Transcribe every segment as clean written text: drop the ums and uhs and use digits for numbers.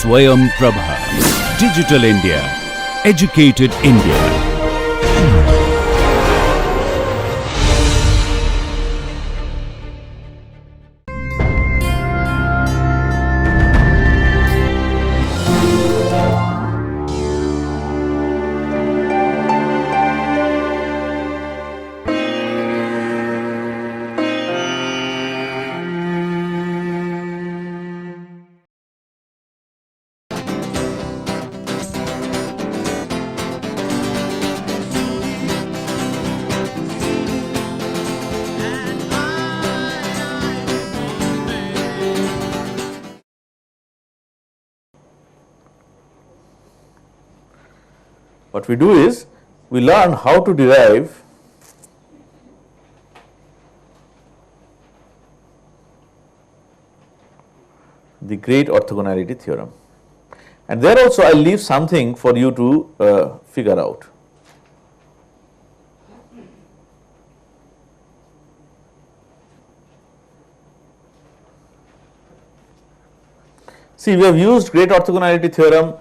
Swayam Prabha. Digital India. Educated India. What we do is, we learn how to derive the great orthogonality theorem, and there also I will leave something for you to figure out. See, we have used great orthogonality theorem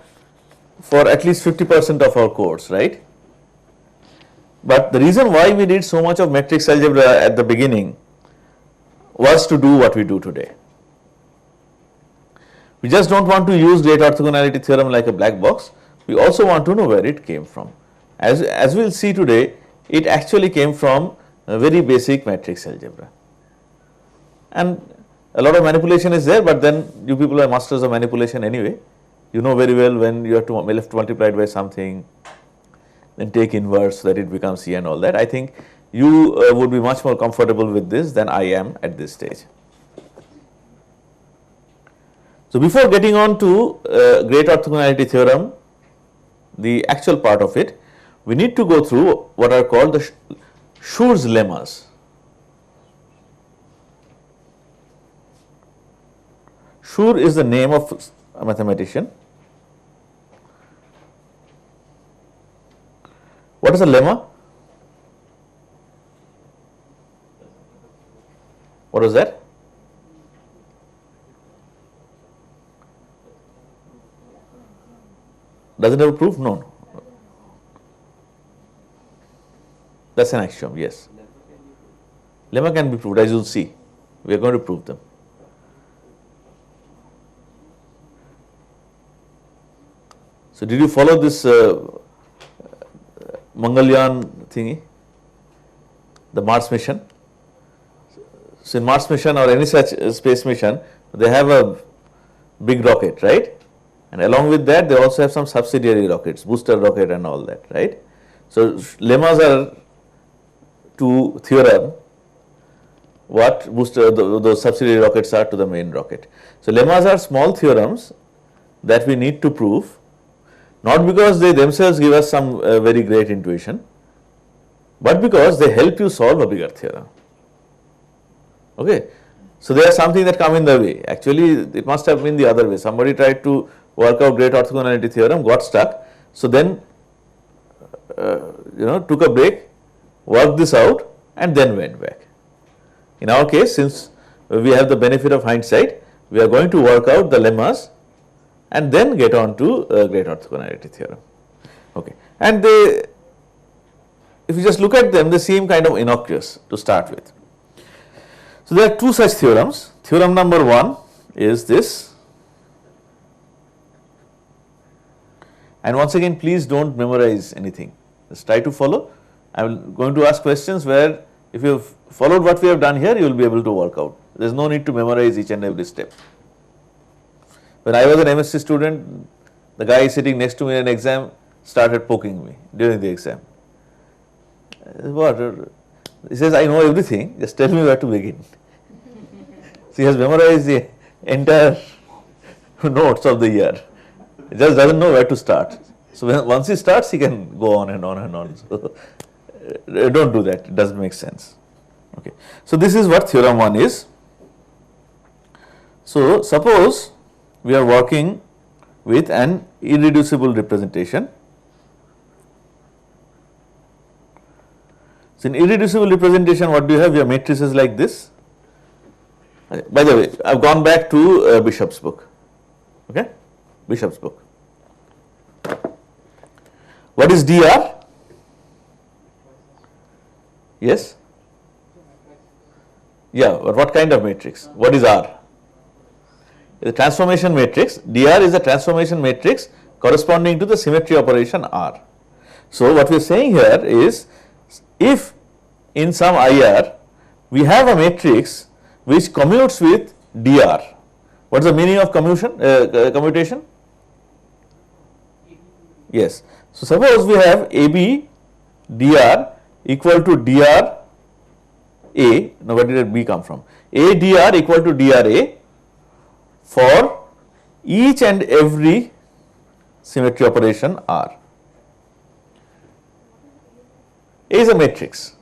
for at least 50% of our course, right? But the reason why we did so much of matrix algebra at the beginning was to do what we do today. We just don't want to use great orthogonality theorem like a black box. We also want to know where it came from. As we will see today, it actually came from a very basic matrix algebra. And a lot of manipulation is there, but then you people are masters of manipulation anyway. You know very well when you have to left multiplied by something, then take inverse so that it becomes C and all that. I think you would be much more comfortable with this than I am at this stage. So before getting on to great orthogonality theorem, the actual part of it, we need to go through what are called the Schurrs lemmas. Schurr is the name of a mathematician. What is a lemma? What is that? Does it have a proof? No. That's an axiom, yes. Lemma can be proved, as you will see. We are going to prove them. So did you follow this Mangalyaan thingy, the Mars mission? So in Mars mission or any such space mission, they have a big rocket, right? And along with that, they also have some subsidiary rockets, booster rocket and all that, right? So lemmas are to theorem what booster those subsidiary rockets are to the main rocket. So lemmas are small theorems that we need to prove, not because they themselves give us some very great intuition, but because they help you solve a bigger theorem. Okay. So they are something that come in the way. Actually, it must have been the other way. Somebody tried to work out great orthogonality theorem, got stuck. So then, took a break, worked this out, and then went back. In our case, since we have the benefit of hindsight, we are going to work out the lemmas and then get on to great orthogonality theorem. Okay. And they, if you just look at them, they seem kind of innocuous to start with. So there are two such theorems. Theorem number one is this. And once again, please don't memorize anything. Just try to follow. I am going to ask questions where if you have followed what we have done here, you will be able to work out. There is no need to memorize each and every step. When I was an MSc student, the guy sitting next to me in an exam started poking me during the exam. What? He says, I know everything, just tell me where to begin. So he has memorized the entire notes of the year. He just doesn't know where to start. So once he starts, he can go on and on and on. So don't do that, it doesn't make sense. Okay. So this is what theorem 1 is. So suppose we are working with an irreducible representation. So in irreducible representation, what do you have? You have matrices like this. By the way, I have gone back to Bishop's book. Okay. Bishop's book. What is dr? Yes? Yeah, but what kind of matrix? What is R? The transformation matrix. dr is a transformation matrix corresponding to the symmetry operation R. So what we are saying here is, if in some IR we have a matrix which commutes with dr, what is the meaning of commutation? Yes. So suppose we have AB dr equal to dr A. Now where did B come from? A dr equal to dr A for each and every symmetry operation R. A is a matrix.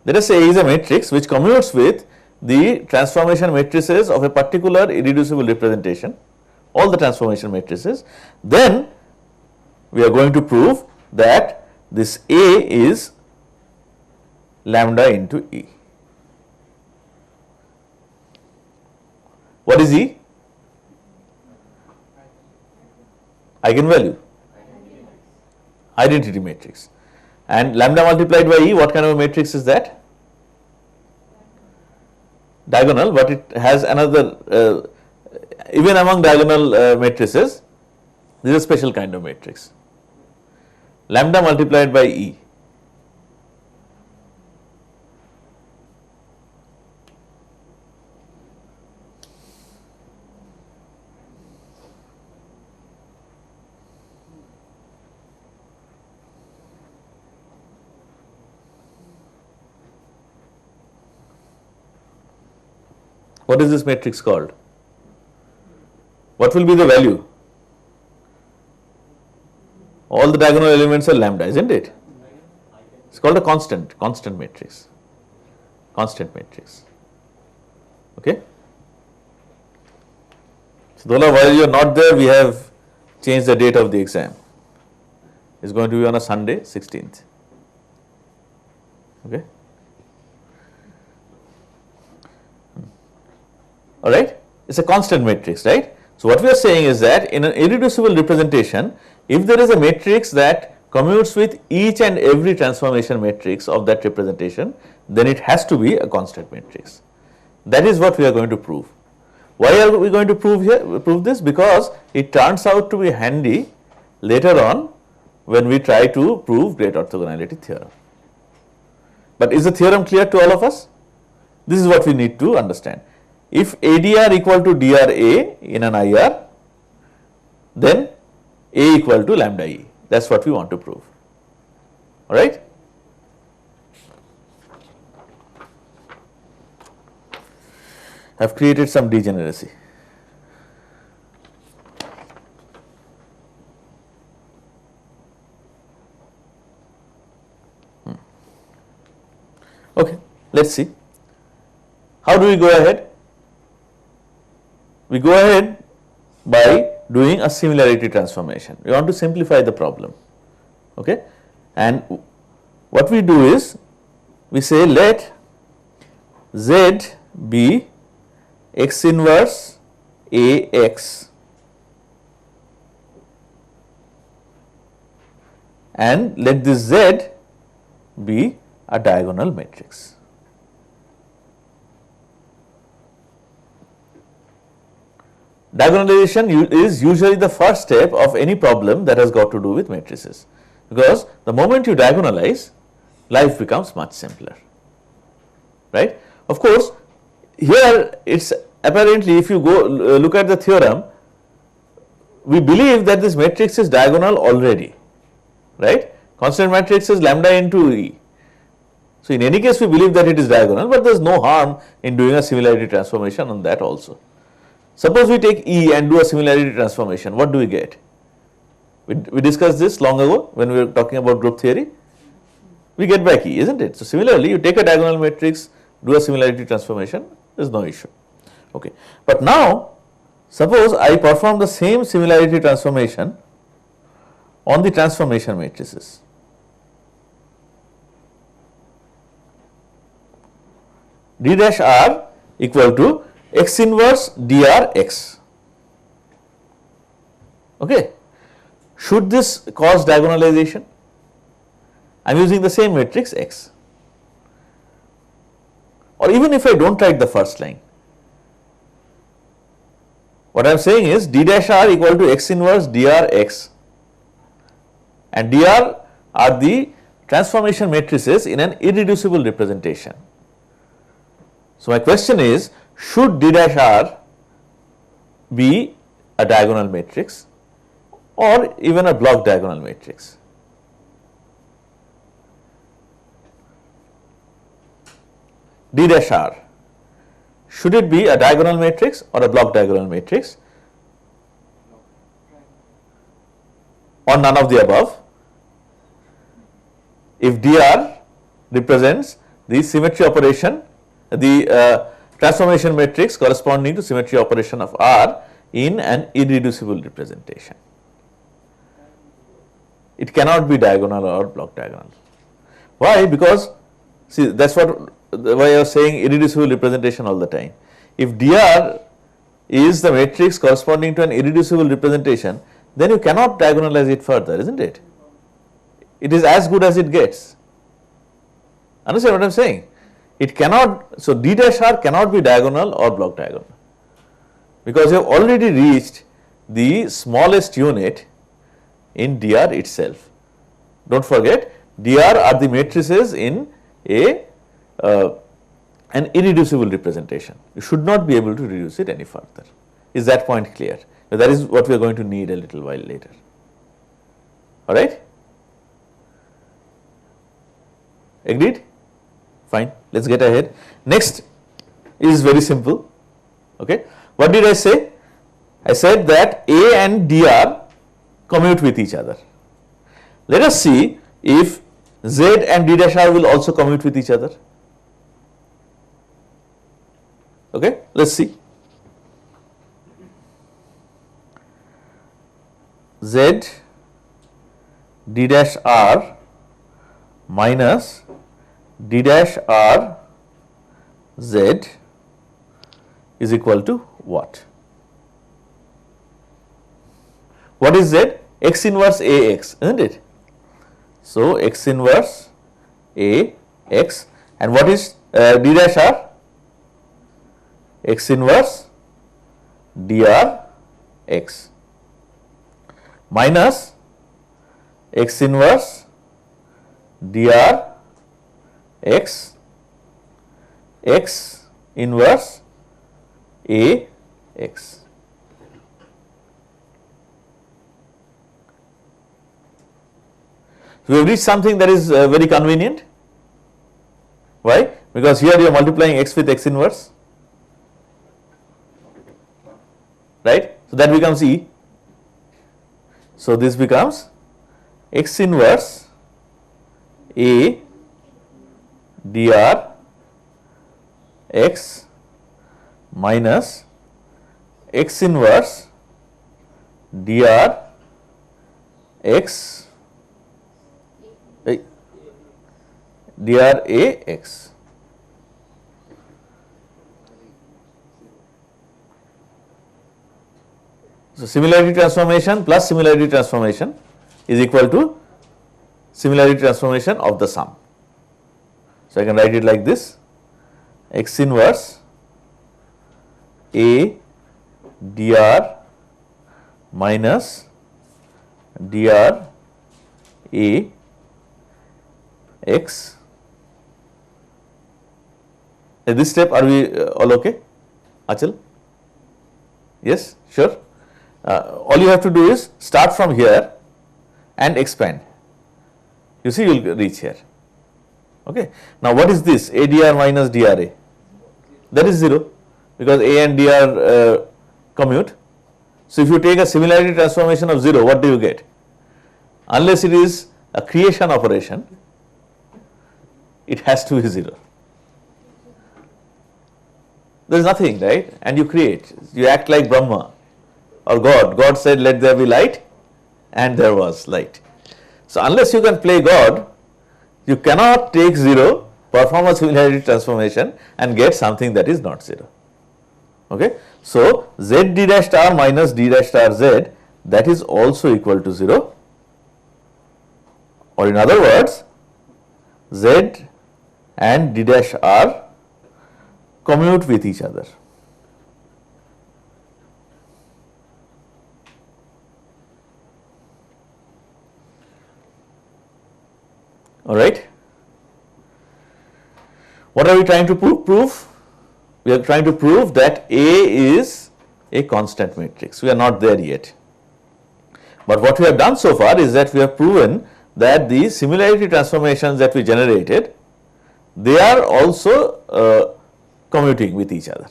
Let us say A is a matrix which commutes with the transformation matrices of a particular irreducible representation, all the transformation matrices. Then we are going to prove that this A is lambda into E. What is E? Eigenvalue, identity matrix. And lambda multiplied by E, what kind of a matrix is that? Diagonal, but it has another, even among diagonal matrices, this is a special kind of matrix. Lambda multiplied by E. What is this matrix called? What will be the value? All the diagonal elements are lambda, isn't it? It's called a constant matrix. Constant matrix. Okay? So, Dola, while you are not there, we have changed the date of the exam. It's going to be on a Sunday, 16th. Okay? All right, it's a constant matrix, right? So what we are saying is that in an irreducible representation, if there is a matrix that commutes with each and every transformation matrix of that representation, then it has to be a constant matrix. That is what we are going to prove. Why are we going to prove this? Because it turns out to be handy later on when we try to prove great orthogonality theorem. But is the theorem clear to all of us? This is what we need to understand. If ADR equal to DRA in an IR, then A equal to lambda E. That is what we want to prove. All right. I have created some degeneracy. Okay, let us see. How do we go ahead? We go ahead by doing a similarity transformation. We want to simplify the problem. Okay? And what we do is, we say let Z be x inverse AX and let this Z be a diagonal matrix. Diagonalization is usually the first step of any problem that has got to do with matrices, because the moment you diagonalize, life becomes much simpler, right? Of course, here it's apparently, if you go look at the theorem, we believe that this matrix is diagonal already, right? Constant matrix is lambda into E. So in any case, we believe that it is diagonal, but there is no harm in doing a similarity transformation on that also. Suppose we take E and do a similarity transformation, what do we get? We discussed this long ago when we were talking about group theory. We get back E, isn't it? So similarly, you take a diagonal matrix, do a similarity transformation, there is no issue. Okay. But now, suppose I perform the same similarity transformation on the transformation matrices. D dash R equal to x inverse dr x. Okay. Should this cause diagonalization? I am using the same matrix X. Or even if I do not write the first line, what I am saying is d dash r equal to x inverse dr x, and dr are the transformation matrices in an irreducible representation. So, my question is, should d dash r be a diagonal matrix or even a block diagonal matrix? D dash r, should it be a diagonal matrix or a block diagonal matrix, or none of the above? If dr represents the symmetry operation, the transformation matrix corresponding to symmetry operation of R in an irreducible representation, it cannot be diagonal or block diagonal. Why? Because see, that is why I was saying irreducible representation all the time. If dr is the matrix corresponding to an irreducible representation, then you cannot diagonalize it further, isn't it? It is as good as it gets. Understand what I am saying? It cannot, so d dash r cannot be diagonal or block diagonal, because you have already reached the smallest unit in dr itself. Do not forget, dr are the matrices in an irreducible representation. You should not be able to reduce it any further. Is that point clear? That is what we are going to need a little while later. All right? Agreed? Fine. Let us get ahead. Next is very simple. Okay. What did I say? I said that A and dr commute with each other. Let us see if Z and d dash r will also commute with each other. Okay. Let us see. Z d dash r minus d dash r z is equal to what? What is z? X inverse a x, isn't it? So, x inverse a x, and what is d dash r? X inverse dr x minus x inverse dr x, x inverse a x. So, we have reached something that is very convenient. Why? Because here you are multiplying x with x inverse, right. So, that becomes E. So, this becomes x inverse a dr x minus x inverse dr x dr a x. So, similarity transformation plus similarity transformation is equal to similarity transformation of the sum. So, I can write it like this: x inverse a dr minus dr a x. At this step, are we all okay? Achal? Yes, sure. All you have to do is start from here and expand. You see, you will reach here. Okay. Now, what is this? A dr minus dra? That is 0, because a and dr commute. So, if you take a similarity transformation of 0, what do you get? Unless it is a creation operation, it has to be 0. There is nothing, right? And you create, you act like Brahma or God. God said, let there be light, and there was light. So, unless you can play God, you cannot take 0, perform a similarity transformation and get something that is not 0. Okay. So, z d dash star minus d dash star z that is also equal to 0, or in other words, Z and D dash R commute with each other. All right. What are we trying to prove? We are trying to prove that A is a constant matrix. We are not there yet. But what we have done so far is that we have proven that the similarity transformations that we generated, they are also commuting with each other,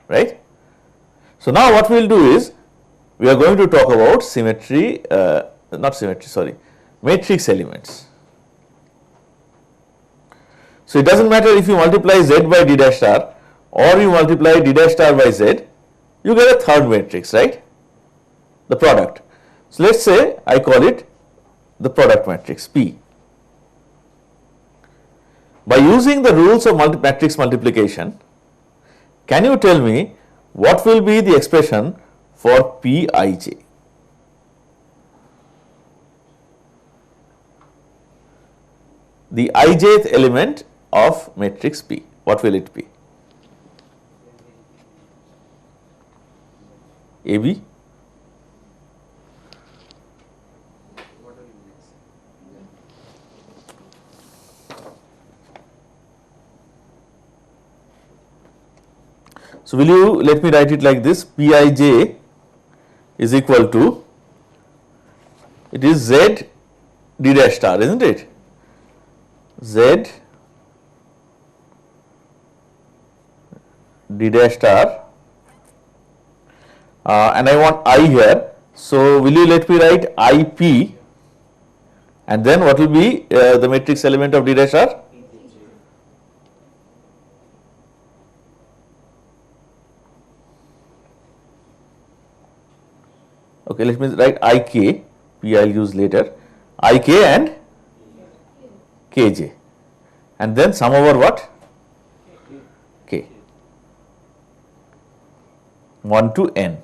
right? So now what we will do is, we are going to talk about matrix elements. So it does not matter if you multiply Z by D dash star or you multiply D dash star by Z, you get a third matrix, right? The product. So let us say I call it the product matrix P. By using the rules of matrix multiplication, can you tell me what will be the expression for Pij? The ijth element of matrix P, what will it be? AB? So will you let me write it like this? Pij is equal to, it is Z D dash star, isn't it? Z D dash star, and I want I here. So will you let me write IP, and then what will be the matrix element of D dash star? Okay, let me write IK, P I will use later, IK and KJ, and then sum over what? K, 1 to n.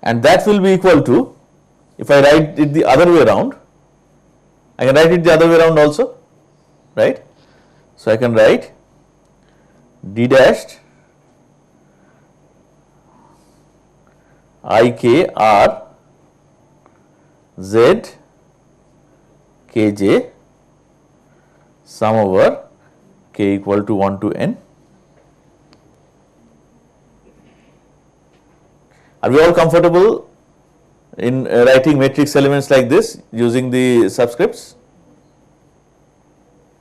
And that will be equal to, if I write it the other way around, I can write it the other way around also, right? So I can write D dashed IKR Z Kj sum over K equal to 1 to n. Are we all comfortable in writing matrix elements like this using the subscripts?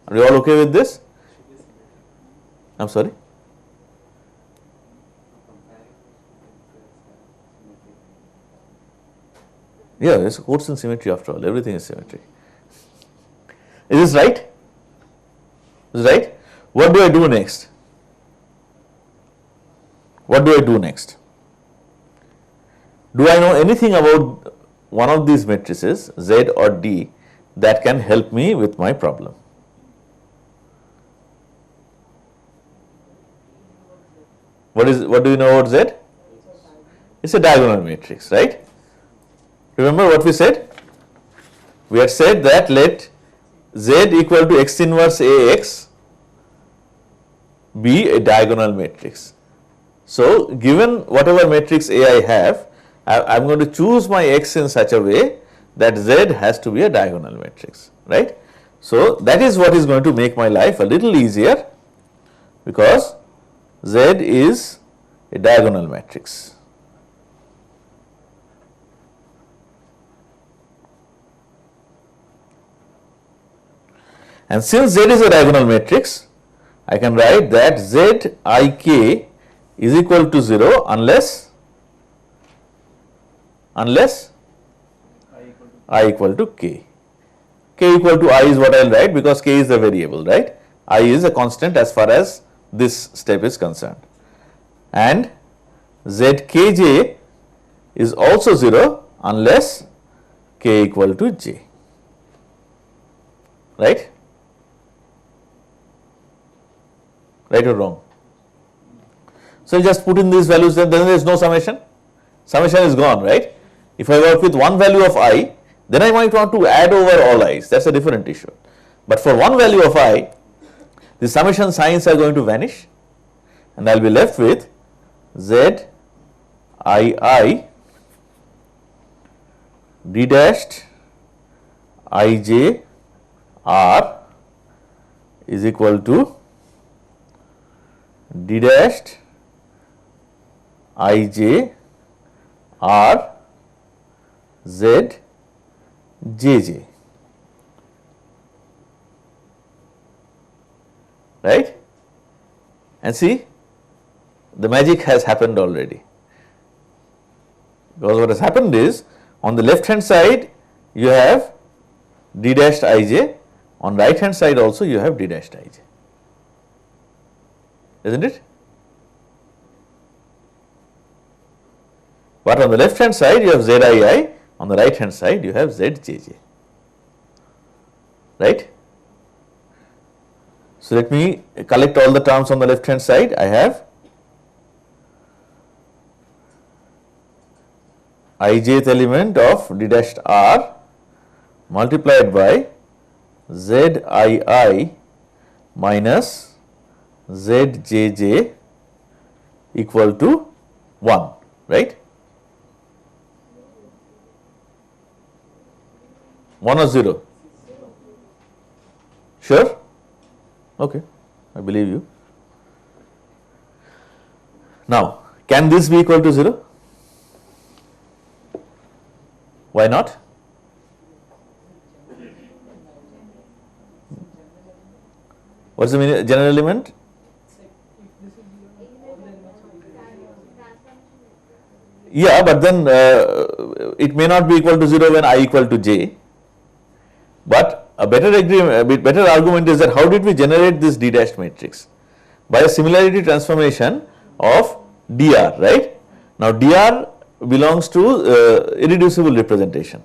Are we all okay with this? I am sorry? Yeah, it's a course in symmetry after all, everything is symmetry. Is this right? Is this right? What do I do next? What do I do next? Do I know anything about one of these matrices, Z or D, that can help me with my problem? What do you know about Z? It's a diagonal matrix, right? Remember what we said? We had said that let Z equal to x inverse AX be a diagonal matrix. So given whatever matrix A I have, I am going to choose my x in such a way that Z has to be a diagonal matrix, right? So that is what is going to make my life a little easier, because Z is a diagonal matrix. And since Z is a diagonal matrix, I can write that Zik is equal to 0 unless I equal to k. K equal to I is what I will write, because k is the variable, right? I is a constant as far as this step is concerned. And Zkj is also 0 unless k equal to j, right? Right or wrong? So you just put in these values, then there is no summation. Summation is gone, right? If I work with one value of I, then I might want to add over all i's. That's a different issue. But for one value of I, the summation signs are going to vanish, and I will be left with Z I d dashed ij r is equal to d dashed ij r z jj, right? And see, the magic has happened already, because what has happened is, on the left hand side you have d dashed ij, on right hand side also you have d dashed ij, isn't it? But on the left hand side you have zii, on the right hand side you have zjj, right? So let me collect all the terms on the left hand side. I have ijth element of d dashed r multiplied by zii minus zjj equal to 1, right? 1 or 0? Sure? Okay, I believe you. Now, can this be equal to 0? Why not? What's the meaning, general element? Yeah, but then it may not be equal to 0 when I equal to j. But a better argument is that how did we generate this d dashed matrix? By a similarity transformation of dr, right? Now dr belongs to irreducible representation,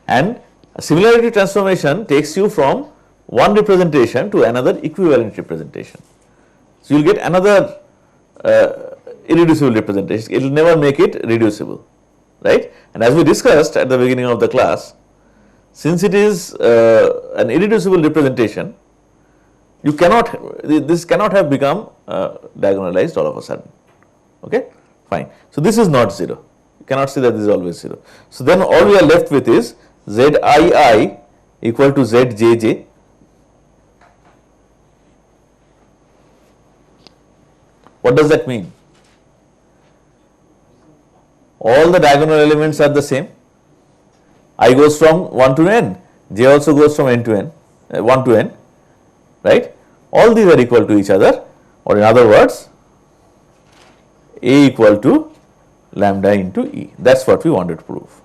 and a similarity transformation takes you from one representation to another equivalent representation. So you will get another irreducible representation. It will never make it reducible, right? And as we discussed at the beginning of the class, since it is an irreducible representation, you cannot, this cannot have become diagonalized all of a sudden. Okay, fine. So this is not 0. You cannot say that this is always 0. So then all we are left with is zii equal to zjj. What does that mean? All the diagonal elements are the same. I goes from 1 to n, j also goes from n to n, 1 to n, right? All these are equal to each other, or in other words, A equal to lambda into E. That's what we wanted to prove.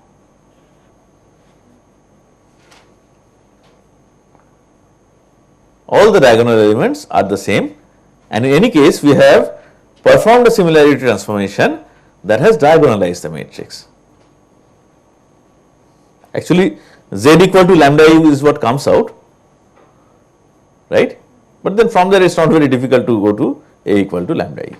All the diagonal elements are the same, and in any case we have performed a similarity transformation that has diagonalized the matrix. Actually, z equal to lambda u is what comes out, right? But then from there it's not very difficult to go to A equal to lambda e.